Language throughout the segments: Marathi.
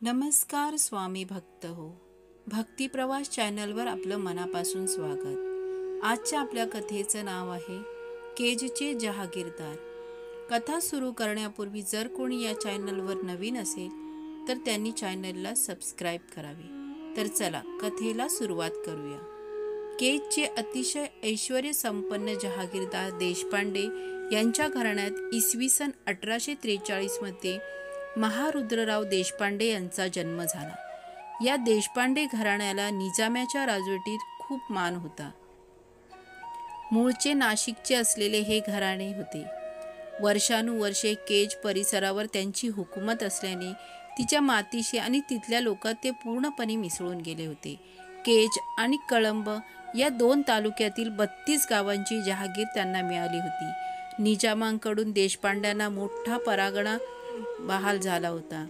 नमस्कार स्वामी भक्त हो. भक्ती प्रवास चॅनलवर आपलं मनापासून स्वागत. आजच्या आपल्या कथेचं नाव आहे केजचे जहागीरदार. कथा सुरू करण्यापूर्वी जर कोणी या चॅनलवर नवीन असेल तर त्यांनी चॅनलला सबस्क्राईब करावे. तर चला कथेला सुरुवात करूया. केजचे अतिशय ऐश्वर्य संपन्न जहागीरदार देशपांडे यांच्या घराण्यात इसवी सन 1843 मध्ये महारुद्रराव देशपांडे यांचा जन्म झाला. या देशपांडे घराण्याला निजाम्याच्या राजवटीत खूप मान होता. मूळचे नाशिकचे असलेले हे घराणे होते. वर्षानुवर्षे केज परिसरावर त्यांची हुकूमत असल्याने तिच्या मातीशी आणि तिथल्या लोकात ते पूर्णपणे मिसळून गेले होते. केज आणि कळंब या 2 तालुक्यातील 32 गावांची जहागीर त्यांना मिळाली होती. निजामांकडून देशपांड्यांना मोठा परगणा बहाल झाला होता.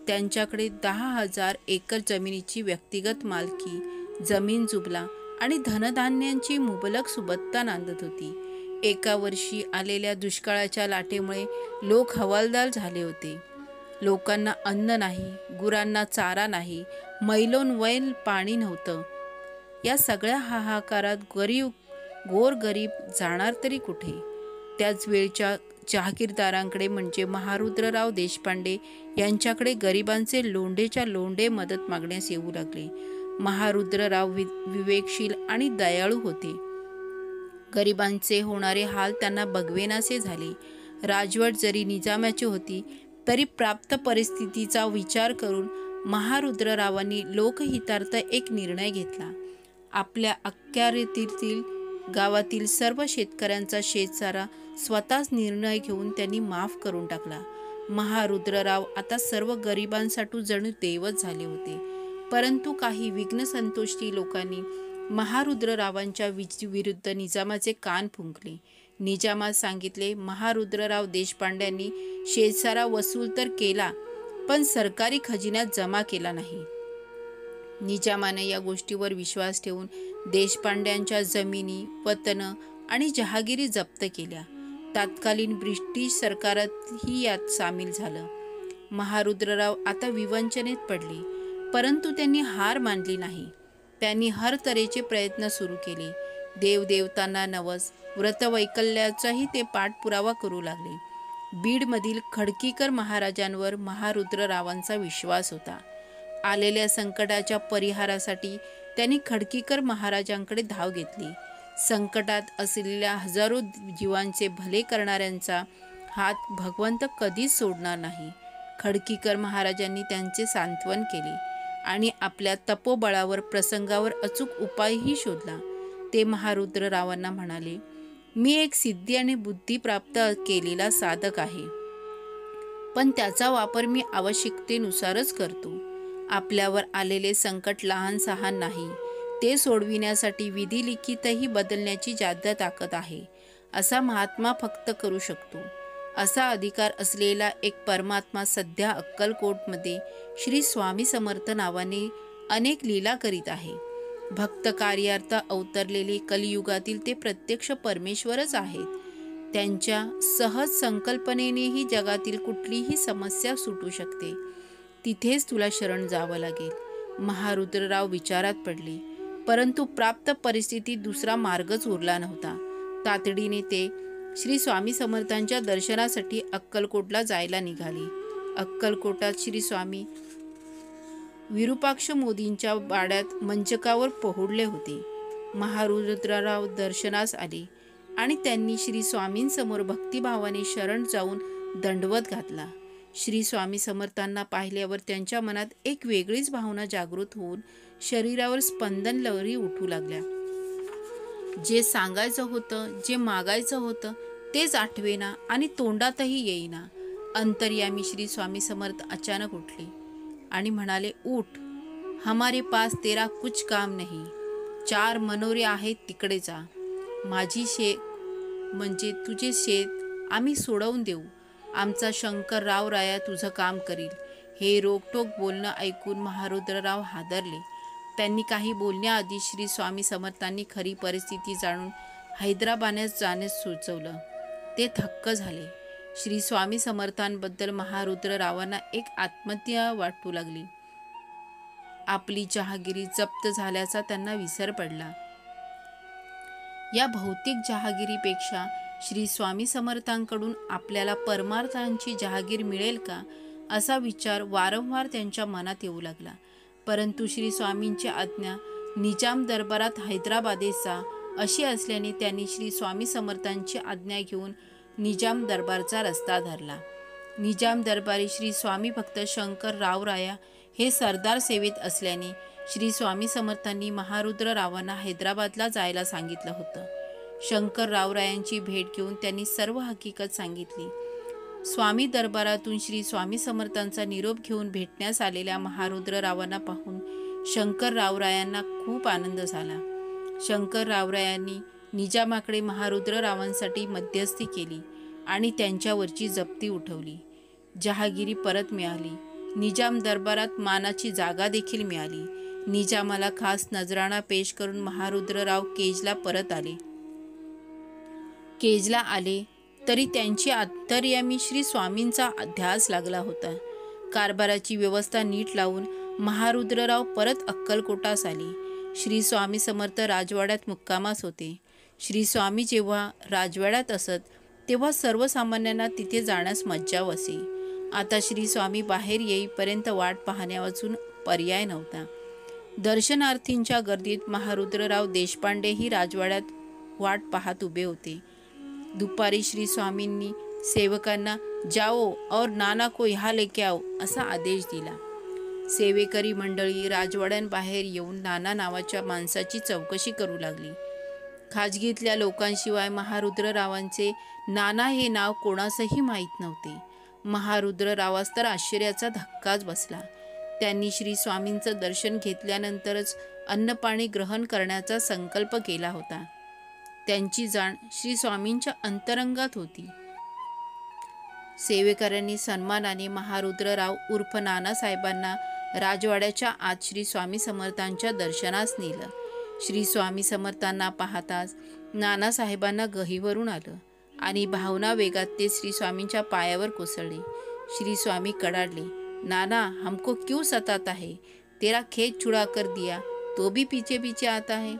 त्यांच्याकडे 10,000 एकर जमिनीची व्यक्तिगत मालकी, जमीन जुबला आणि धनधान्यांची मुबलक सुबत्ता नांदत होती. एका वर्षी आलेल्या दुष्काळाच्या लाटेमुळे लोक हवालदिल झाले होते. लोकांना अन्न नाही, गुरांना चारा नाही, मैलोनवैल पाणी नव्हतं. या सगळ्या हाहाकारात गोरगरीब जाणार तरी कुठे? त्याच वेळच्या जहागीरदारांकडे म्हणजे महारुद्रराव देशपांडे यांच्याकडे गरिबांचे लोंढेच्या लोंढे मदत मागण्यास येऊ लागले. महारुद्रराव विवेकशील आणि दयाळू होते. गरिबांचे होणारे हाल त्यांना बघवेनासे झाले. राजवट जरी निजामाची होती तरी प्राप्त परिस्थितीचा विचार करून महारुद्ररावांनी लोकहितार्थ एक निर्णय घेतला. आपल्या अखत्यारीतील गावातील सर्व शेतकऱ्यांचा शेतसारा स्वतःच निर्णय घेऊन त्यांनी माफ करून टाकला. महारुद्रराव आता सर्व गरिबांसाठी जणू देवच झाले होते. परंतु काही विघ्नसंतोषी लोकांनी महारुद्ररावांच्या विरुद्ध निजामाचे कान फुंकले. निजामात सांगितले, महारुद्रराव देशपांड्यांनी शेतसारा वसूल तर केला पण सरकारी खजिन्यात जमा केला नाही. निजामाने या गोष्टीवर विश्वास ठेवून देशपांड्यांच्या जमिनी, वतनं आणि जहागिरी जप्त केल्या. तत्कालीन ब्रिटिश सरकारही यात सामील झालं. महारुद्रराव आता विवंचनेत पडले, परंतु त्यांनी हार मानली नाही. त्यांनी हर तऱ्हेचे प्रयत्न सुरू केले. देवदेवतांना नवस, व्रतवैकल्याचाही ते पाठपुरावा करू लागले. बीडमधील खडकीकर महाराजांवर महारुद्ररावांचा विश्वास होता. आलेल्या संकटाच्या परिहारासाठी त्यांनी खडकीकर महाराजांकडे धाव घेतली. संकटात असलेल्या हजारो जीवांचे भले करणाऱ्यांचा हात भगवंत कधीच सोडणार नाही. खडकीकर महाराजांनी त्यांचे सांत्वन केले आणि आपल्या तपोबळावर प्रसंगावर अचूक उपायही शोधला. ते महारुद्ररावांना म्हणाले, मी एक सिद्धी आणि बुद्धी प्राप्त केलेला साधक आहे, पण त्याचा वापर मी आवश्यकतेनुसारच करतो. आपल्यावर आलेले संकट लहान सहान नाही. ते सोडविण्यासाठी विधिलिखितही बदलण्याची जाद्य ताकद आहे. असा महात्मा फक्त करू शकतो. असा अधिकार असलेला एक परमात्मा सध्या अक्कलकोटमध्ये श्री स्वामी समर्थ नावाने अनेक लीला करीत आहे. भक्त कार्यार्थ अवतरलेले कलियुगातील ते प्रत्यक्ष परमेश्वरच आहेत. त्यांच्या सहज संकल्पनेनेही जगातील कुठलीही समस्या सुटू शकते. तिथेच तुला शरण जावं लागेल. महारुद्रराव विचारात पडले, परंतु प्राप्त परिस्थितीत दुसरा मार्गच उरला नव्हता. तातडीने ते श्री स्वामी समर्थांच्या दर्शनासाठी अक्कलकोटला जायला निघाले. अक्कलकोटात श्री स्वामी विरूपाक्ष मोदींच्या वाड्यात मंचकावर पोहोडले होते. महारुद्रराव दर्शनास आले आणि त्यांनी श्री स्वामींसमोर भक्तिभावाने शरण जाऊन दंडवत घातला. श्री स्वामी समर्थांना पाहिल्यावर त्यांच्या मनात एक वेगळीच भावना जागृत होऊन शरीरावर स्पंदन लहरी उठू लागल्या. जे सांगायचं होतं, जे मागायचं होतं तेच आठवेना आणि तोंडातही येईना. अंतर्यामी श्री स्वामी समर्थ अचानक उठले आणि म्हणाले, उठ, हमारे पास तेरा कुछ काम नहीं. 4 मनोरे आहेत, तिकडे जा. माझी म्हणजे तुझे शेत आम्ही सोडवून देऊ. आमचा शंकर राया तुझं काम करील. हे रोकटोक बोलणं ऐकून महारुद्रराव हादरले. त्यांनी काही बोलण्याआधी श्री स्वामी समर्थांनी खरी परिस्थिती जाणून हैदराबादला जाण्यास सुचवलं. ते थक्क झाले. श्री स्वामी समर्थांबद्दल महारुद्ररावांना एक आत्महत्या वाटू लागली. आपली जहागिरी जप्त झाल्याचा त्यांना विसर पडला. या भौतिक जहागिरीपेक्षा श्री स्वामी समर्थांकडून आपल्याला परमार्थांची जहागीर मिळेल का, असा विचार वारंवार त्यांच्या मनात येऊ लागला. परंतु श्री स्वामींची आज्ञा निजाम दरबारात हैदराबादेचा अशी असल्याने त्यांनी श्री स्वामी समर्थांची आज्ञा घेऊन निजाम दरबारचा रस्ता धरला. निजाम दरबारी श्री स्वामी भक्त शंकर रावराया हे सरदार सेवेत असल्याने श्री स्वामी समर्थांनी महारुद्ररावांना हैदराबादला जायला सांगितलं होतं. शंकर रावरायांची भेट घेऊन त्यांनी सर्व हकीकत सांगितली. स्वामी दरबारातून श्री स्वामी समर्थांचा निरोप घेऊन भेटण्यास आलेल्या महारुद्ररावांना पाहून शंकर रावरायांना खूप आनंद झाला. शंकर रावरायांनी निजामाकडे महारुद्ररावांसाठी मध्यस्थी केली आणि त्यांच्यावरची जप्ती उठवली. जहागिरी परत मिळाली. निजाम दरबारात मानाची जागा देखील मिळाली. निजामाला खास नजराणा पेश करून महारुद्रराव केजला परत आले. केजला आले तरी त्यांची अंतर्यामी श्री स्वामींचा ध्यास लागला होता. कारभाराची व्यवस्था नीट लावून महारुद्रराव परत अक्कलकोटास आले. श्री स्वामी समर्थ राजवाड्यात मुक्कामास होते. श्री स्वामी जेव्हा राजवाड्यात असत तेव्हा सर्वसामान्यांना तिथे जाण्यास मज्जाव असे. आता श्री स्वामी बाहेर येईपर्यंत वाट पाहण्यावाचून पर्याय नव्हता. दर्शनार्थींच्या गर्दीत महारुद्रराव देशपांडेही राजवाड्यात वाट पाहत उभे होते. दुपारी श्री स्वामींनी सेवकांना जाओ और नाना को यहाँ लेके आओ असा आदेश दिला. सेवेकरी मंडळी राजवाड्यांबाहेर येऊन नाना नावाच्या माणसाची चौकशी करू लागली. खाजगीतल्या लोकांशिवाय महारुद्ररावांचे नाना हे नाव कोणासही माहीत नव्हते. महारुद्ररावास तर आश्चर्याचा धक्काच बसला. त्यांनी श्री स्वामींचं दर्शन घेतल्यानंतरच अन्नपाणी ग्रहण करण्याचा संकल्प केला होता. त्यांची जाण श्री स्वामींच्या अंतरंगात होती. सेवेकऱ्यांनी सन्मानाने महारुद्रराव उर्फ नानासाहेबांना राजवाड्याच्या आत श्री स्वामी समर्थांच्या दर्शनास नेलं. श्री स्वामी समर्थांना पाहताच नानासाहेबांना गहिवरून आलं आणि भावना वेगात ते श्री स्वामींच्या पायावर कोसळले. श्री स्वामी कडाडले, नाना हमको क्यों सताता है? तेरा खेत छुड़ा कर दिया तो भी पीछे पीछे आता है.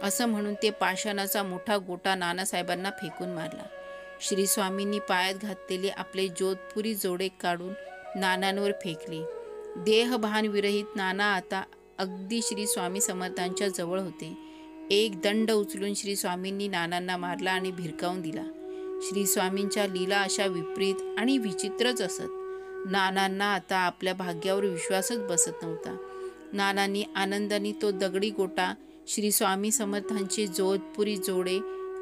असं म्हणून ते पाषाणाचा मोठा गोटा नानासाहेबांना फेकून मारला. श्री स्वामींनी पायात घातलेले आपले जोधपुरी जोडे काढून नानांवर फेकले. देहभान विरहित नाना आता अगदी श्री स्वामी समर्थांच्या जवळ होते. एक दंड उचलून श्री स्वामींनी नानांना मारला आणि भिरकावून दिला. श्री स्वामींच्या लीला अशा विपरीत आणि विचित्रच असत. नानांना आता आपल्या भाग्यावर विश्वासच बसत नव्हता. नानांनी आनंदाने तो दगडी गोटा, श्री स्वामी समर्थांचे जोधपुरी जोडे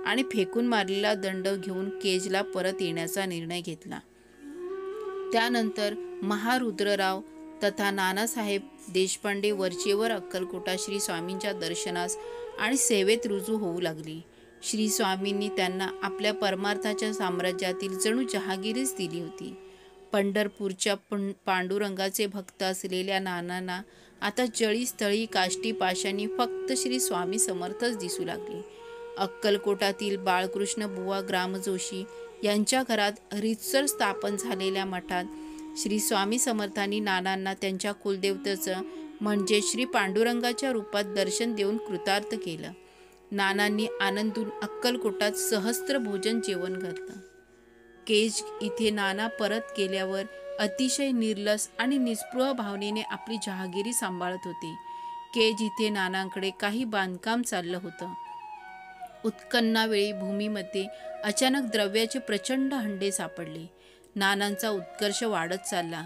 आणि फेकून मारलेला दंड घेऊन केजला परत येण्याचा निर्णय घेतला. त्यानंतर महारुद्रराव तथा नानासाहेब देशपांडे वरचेवर अक्कलकोटा श्री स्वामींच्या दर्शनास आणि सेवेत रुजू होऊ लागले. श्री स्वामींनी त्यांना आपल्या परमार्थाच्या साम्राज्यातील जणू जहागिरीच दिली होती. पंढरपूरच्या पांडुरंगाचे भक्त असलेल्या नानांना आता जळी स्थळी काष्टी पाशांनी फक्त श्री स्वामी समर्थच दिसू लागले. अक्कलकोटातील बाळकृष्ण बुवा ग्रामजोशी यांच्या घरात रीतसर स्थापन झालेल्या मठात श्री स्वामी समर्थांनी नानांना त्यांच्या कुलदेवतेचं म्हणजे श्री पांडुरंगाच्या रूपात दर्शन देऊन कृतार्थ केलं. नानांनी आनंदून अक्कलकोटात सहस्त्र भोजन जेवण घातलं. केज इथे नाना परत गेल्यावर अतिशय निर्लस आणि निस्पृह भावनेने आपली जहागिरी सांभाळत होते. केज इथे नानांकडे काही बांधकाम चाललं होतं. उत्खननावेळी भूमीमध्ये अचानक द्रव्याचे प्रचंड हंडे सापडले. नानांचा उत्कर्ष वाढत चालला.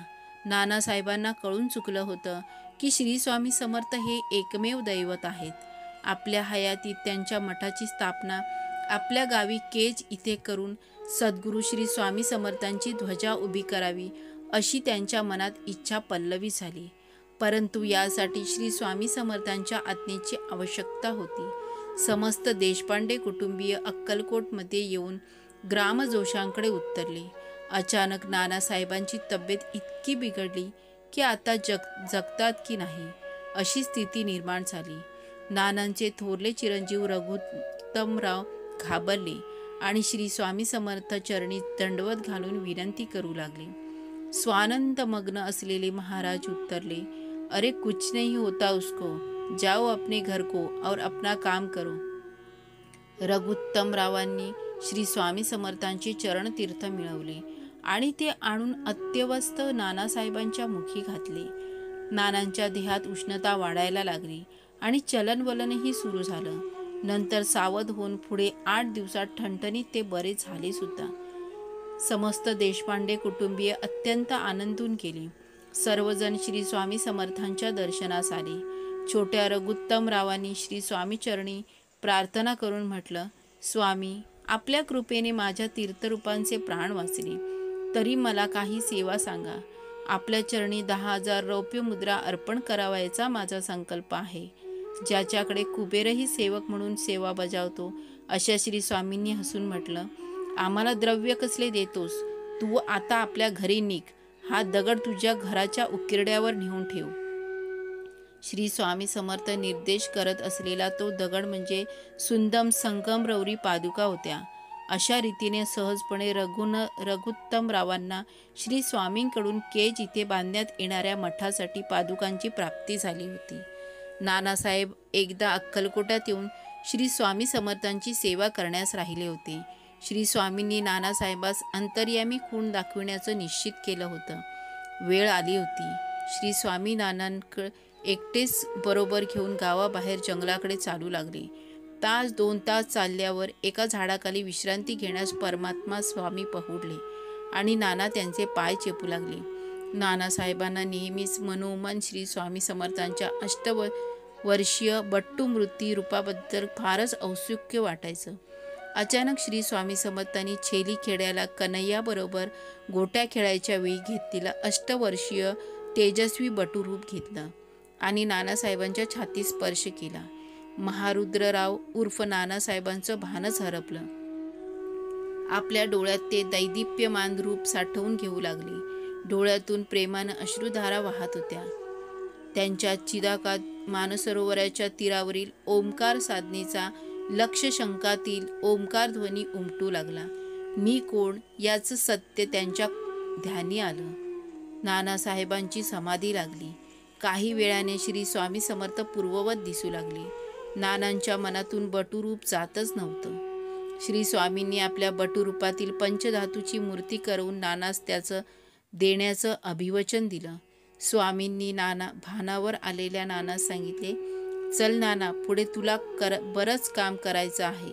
नानासाहेबांना कळून चुकलं होतं की श्री स्वामी समर्थ हे एकमेव दैवत आहेत. आपल्या हयातीत त्यांच्या मठाची स्थापना आपल्या गावी केज इथे करून सद्गुरू श्री स्वामी समर्थांची ध्वजा उभी करावी अशी त्यांच्या मनात इच्छा पल्लवी झाली. परंतु यासाठी श्री स्वामी समर्थांच्या आज्ञेची आवश्यकता होती. समस्त देशपांडे कुटुंबीय अक्कलकोटमध्ये येऊन ग्रामजोशांकडे उतरले. अचानक नानासाहेबांची तब्येत इतकी बिघडली की आता जगतात की नाही अशी स्थिती निर्माण झाली. नानांचे थोरले चिरंजीव रघुत्तमराव घाबरले आणि श्री स्वामी समर्थ चरणी दंडवत घालून विनंती करू लागले. स्वानंद मग्न असलेले महाराज उत्तरले, अरे कुछ नहीं होता उसको, जाओ अपने घर को और अपना काम करो. रघुत्तम रावांनी श्री स्वामी समर्थांचे चरण तीर्थ मिळवले आणि ते आणून अत्यवस्थ नानासाहेबांच्या मुखी घातले. नानांच्या देहात उष्णता वाढायला लागली आणि चलनवलनही सुरू झालं. नंतर सावध होऊन पुढे 8 दिवसात ठणठणीत ते बरे झाले सुद्धा. समस्त देशपांडे कुटुंबीय अत्यंत आनंदून गेले. सर्वजण श्री स्वामी समर्थांच्या दर्शनास आले. छोट्या रघुत्तम रावांनी श्री स्वामी चरणी प्रार्थना करून म्हटलं, स्वामी, आपल्या कृपेने माझ्या तीर्थरूपांचे प्राण वाचले, तरी मला काही सेवा सांगा. आपल्या चरणी 10,000 रौप्य मुद्रा अर्पण करावायचा माझा संकल्प आहे. ज्याच्याकडे कुबेरही सेवक म्हणून सेवा बजावतो अशा श्री स्वामींनी हसून म्हटलं, आम्हाला द्रव्य कसले देतोस? तू आता आपल्या घरी निघ. हा दगड तुझ्या घराच्या उकिरड्यावर नेऊन ठेव. श्री स्वामी समर्थ निर्देश करत असलेला तो दगड म्हणजे सुंदम संगमरवरी पादुका होत्या. अशा रीतीने सहजपणे रघुत्तम रावांना श्री स्वामींकडून केज इथे बांधण्यात येणाऱ्या मठासाठी पादुकांची प्राप्ती झाली होती. नानासाहेब एकदा अक्कलकोटात येऊन श्री स्वामी समर्थांची सेवा करण्यास राहिले होते. श्री स्वामींनी नानासाहेबास अंतर्यामी खूण दाखविण्याचं निश्चित केलं होतं. वेळ आली होती. श्री स्वामी नानांकडे एकटेच बरोबर घेऊन गावाबाहेर जंगलाकडे चालू लागले. 2 तास चालल्यावर एका झाडाखाली विश्रांती घेण्यास परमात्मा स्वामी पहुडले आणि नाना त्यांचे पाय चेपू लागले. नानासाहेबांना नेहमीच मनोमन श्री स्वामी समर्थांच्या 8 वर्षीय बट्टू मृत्यू रूपाबद्दल फारच औत्सुक्य वाटायचं. अचानक श्री स्वामी समर्थांनी छेली खेड्याला कन्हैयाबरोबर गोट्या खेळायच्या वेळी घेतलेला 8 वर्षीय तेजस्वी बटूरूप घेतलं आणि नानासाहेबांच्या छातीत स्पर्श केला. महारुद्रराव उर्फ नानासाहेबांचं भानच हरपलं. आपल्या डोळ्यात ते दैदिप्यमान रूप साठवून घेऊ लागले. डोळ्यातून प्रेमानं अश्रुधारा वाहत होत्या. त्यांच्या चिदाकात मानसरोवराच्या तीरावरील ओंकार साधनेचा लक्षशंकातील ओंकार ध्वनी उमटू लागला. मी कोण याचं सत्य त्यांच्या ध्यानी आलं. नानासाहेबांची समाधी लागली. काही वेळाने श्री स्वामी समर्थ पूर्ववत दिसू लागले. नानांच्या मनातून बटूरूप जातच नव्हतं. श्री स्वामींनी आपल्या बटूरूपातील पंचधातूची मूर्ती करून नानास त्याचं देण्याचं अभिवचन दिलं. स्वामींनी भानावर आलेल्या नानास सांगितले, चल नाना, पुढे तुला बरंच काम करायचं आहे.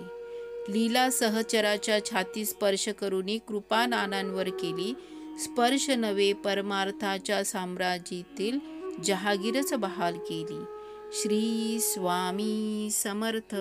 लीला सहचराच्या छाती स्पर्श करूनी कृपा नानांवर केली. स्पर्श नव्हे परमार्थाच्या साम्राज्यातील जहागीरच बहाल केली. श्री स्वामी समर्थ.